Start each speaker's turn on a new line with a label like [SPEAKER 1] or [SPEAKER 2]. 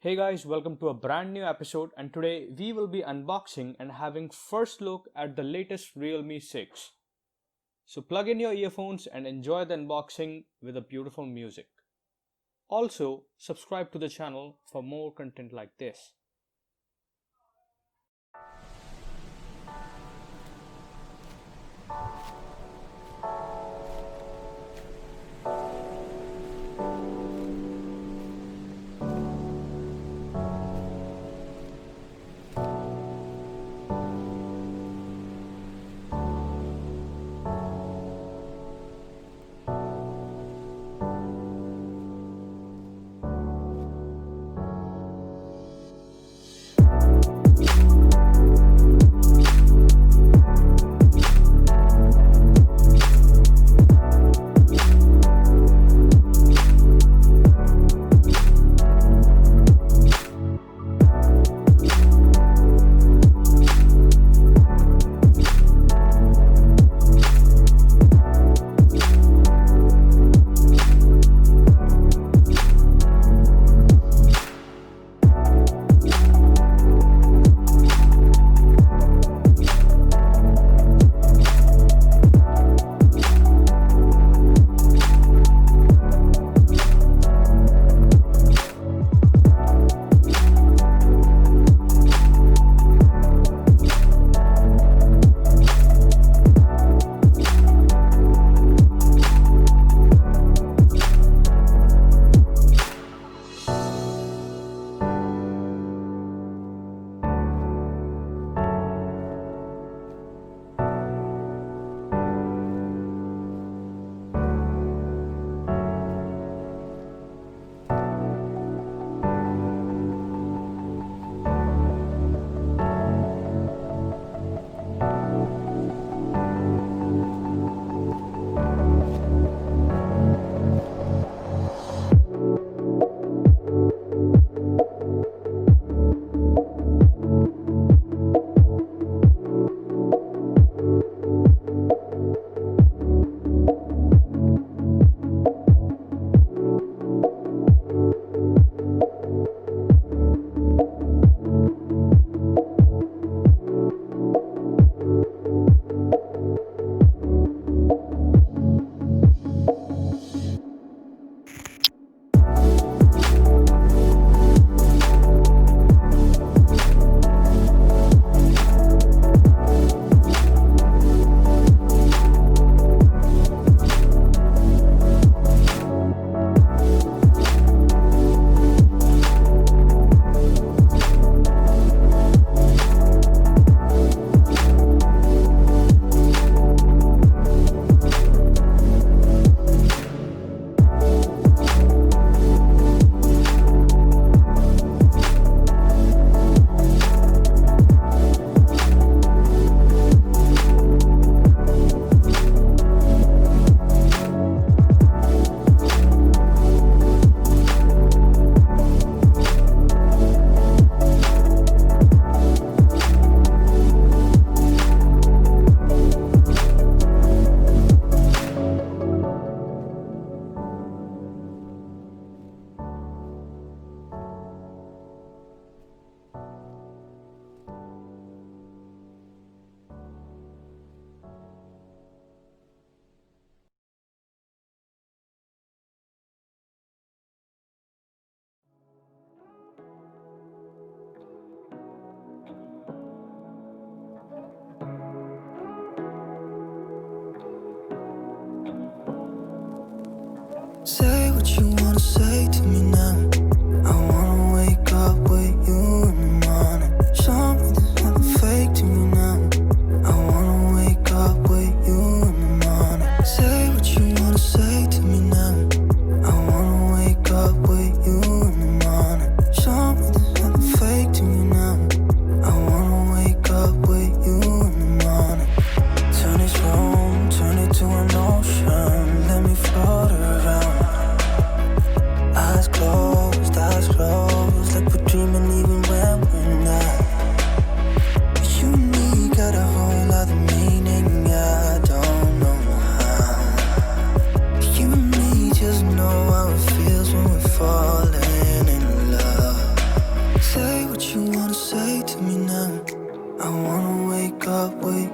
[SPEAKER 1] Hey guys, welcome to a brand new episode, and today we will be unboxing and having first look at the latest Realme 6. So plug in your earphones and enjoy the unboxing with a beautiful music. Also, subscribe to the channel for more content like this.
[SPEAKER 2] Say what you wanna say to me now. I wanna wake up with you in the morning. Show me there's nothing fake to me now. I wanna wake up with you in the morning. Say what you wanna say to me now. I wanna wake up with you in the morning. Show me there's nothing fake to me now. I wanna wake up with you in the morning. Turn this room, turn it to an ocean. Let me float around. Eyes closed, up with